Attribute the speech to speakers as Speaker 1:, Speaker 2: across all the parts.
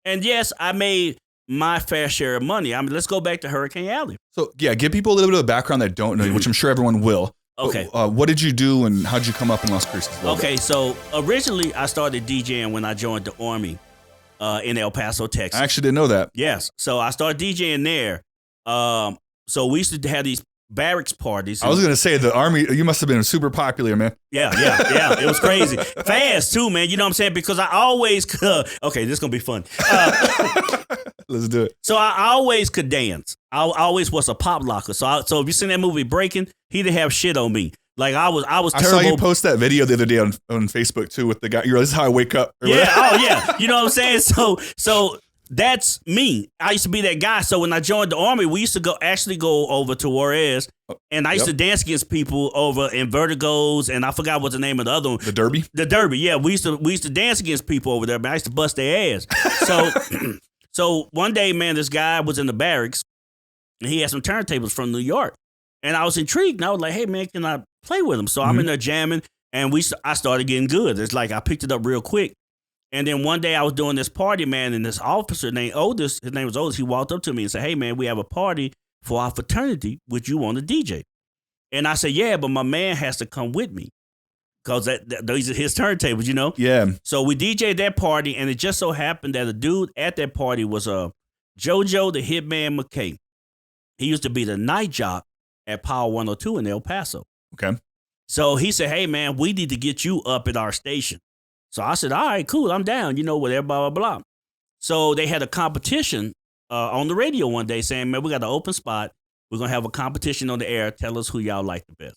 Speaker 1: And yes, I made my fair share of money. I mean, let's go back to Hurricane Alley.
Speaker 2: So yeah, give people a little bit of background that don't know you, which I'm sure everyone will.
Speaker 1: Okay.
Speaker 2: What did you do and how'd you come up in Las Cruces?
Speaker 1: Okay, so originally I started DJing when I joined the Army in El Paso, Texas.
Speaker 2: I actually didn't know that.
Speaker 1: Yes. So I started DJing there. So we used to have these barracks parties.
Speaker 2: I was going to say the Army, you must have been super popular, man.
Speaker 1: Yeah. It was crazy. Fast too, man. You know what I'm saying? Because I always could. Okay, this is going to be fun.
Speaker 2: Let's do it.
Speaker 1: So I always could dance. I always was a pop locker. So if you seen that movie Breaking, he didn't have shit on me. Like I was terrible.
Speaker 2: I saw you post that video the other day on Facebook too with the guy. You're like, this is how I wake up.
Speaker 1: Yeah. Oh yeah. You know what I'm saying? So that's me. I used to be that guy. So when I joined the Army, we used to go over to Juarez, and I used to dance against people over in Vertigos, and I forgot what the name of the other one.
Speaker 2: The Derby?
Speaker 1: The Derby, yeah. We used to dance against people over there, but I used to bust their ass. So one day, man, this guy was in the barracks, and he had some turntables from New York. And I was intrigued, and I was like, hey, man, can I play with him? So I'm in there jamming, and I started getting good. It's like I picked it up real quick. And then one day I was doing this party, man, and this officer named Otis, his name was Otis, he walked up to me and said, hey, man, we have a party for our fraternity. Would you want to DJ? And I said, yeah, but my man has to come with me because those are his turntables, you know?
Speaker 2: Yeah.
Speaker 1: So we DJed that party, and it just so happened that a dude at that party was JoJo the Hitman McKay. He used to be the night jock at Power 102 in El Paso.
Speaker 2: Okay.
Speaker 1: So he said, hey, man, we need to get you up at our station. So I said, all right, cool, I'm down, whatever, blah, blah, blah. So they had a competition on the radio one day saying, man, we got an open spot. We're going to have a competition on the air. Tell us who y'all like the best.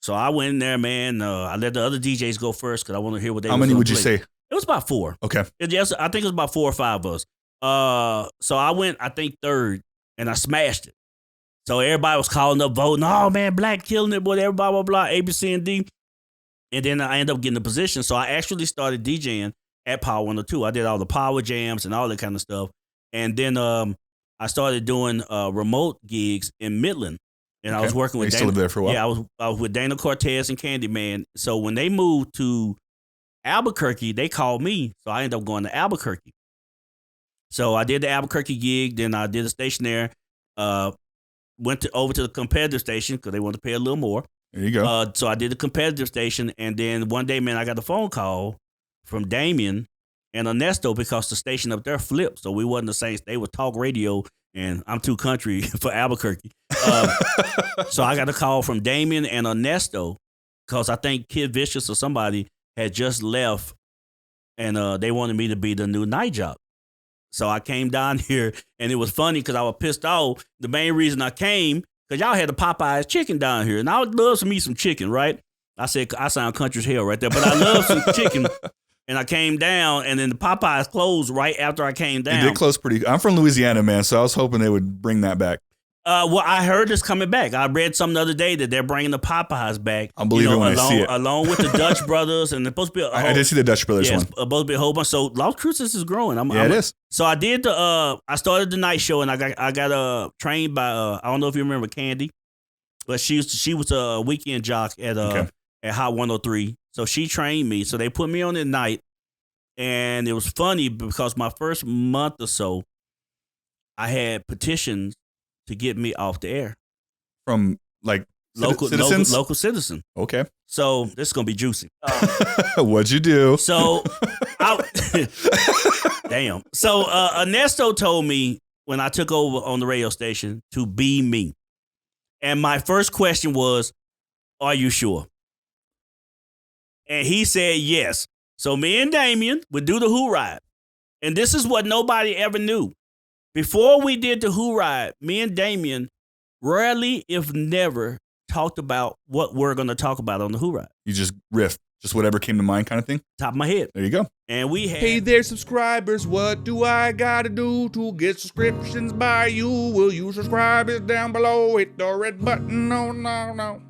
Speaker 1: So I went in there, man. I let the other DJs go first because I want to hear what they
Speaker 2: How many would you say?
Speaker 1: It was about 4.
Speaker 2: Okay.
Speaker 1: I think it was about 4 or 5 of us. So I went, I think, third, and I smashed it. So everybody was calling up, voting, oh, man, Black killing it, whatever, blah, blah, blah, A, B, C, and D. And then I ended up getting the position. So I actually started DJing at Power 102. I did all the power jams and all that kind of stuff. And then I started doing remote gigs in Midland. And I was working with
Speaker 2: You still lived there for a while?
Speaker 1: Yeah, I was with Dana Cortez and Candyman. So when they moved to Albuquerque, they called me. So I ended up going to Albuquerque. So I did the Albuquerque gig. Then I did a station there. Went over to the competitive station because they wanted to pay a little more.
Speaker 2: There you go.
Speaker 1: So I did the competitive station, and then one day, man, I got a phone call from Damien and Ernesto because the station up there flipped. So we wasn't the same. They would talk radio, and I'm too country for Albuquerque. So I got a call from Damien and Ernesto because I think Kid Vicious or somebody had just left, and they wanted me to be the new night job. So I came down here, and it was funny because I was pissed off. The main reason I came, because y'all had the Popeyes chicken down here, and I would love to eat some chicken, right? I said, I sound country as hell right there, but I love some chicken. And I came down, and then the Popeyes closed right after I came down.
Speaker 2: It did close I'm from Louisiana, man, so I was hoping they would bring that back.
Speaker 1: Well, I heard it's coming back. I read something the other day that they're bringing the Popeyes back.
Speaker 2: I'll believe it when I see it.
Speaker 1: Along with the Dutch Brothers, and it's supposed to be
Speaker 2: I did see the Dutch Brothers one.
Speaker 1: It's supposed to be a whole bunch. So Las Cruces is growing.
Speaker 2: It is.
Speaker 1: So I did I started the night show, and I got trained by I don't know if you remember Candy, but she was a weekend jock at Hot 103. So she trained me. So they put me on at night, and it was funny because my first month or so, I had petitions to get me off the air
Speaker 2: from like
Speaker 1: citizens. Local citizen.
Speaker 2: Okay.
Speaker 1: So this is gonna be juicy.
Speaker 2: What'd you do?
Speaker 1: So, damn. So Ernesto told me when I took over on the radio station to be me, and my first question was, "Are you sure?" And he said yes. So me and Damien would do the Who Ride, and this is what nobody ever knew. Before we did the Who Ride, me and Damien rarely, if never, talked about what we're going to talk about on the Who Ride.
Speaker 2: You just riff, just whatever came to mind kind of thing?
Speaker 1: Top of my head.
Speaker 2: There you go.
Speaker 1: And we had...
Speaker 3: Hey there, subscribers, what do I gotta do to get subscriptions by you? Will you subscribe? It's down below, hit the red button, no.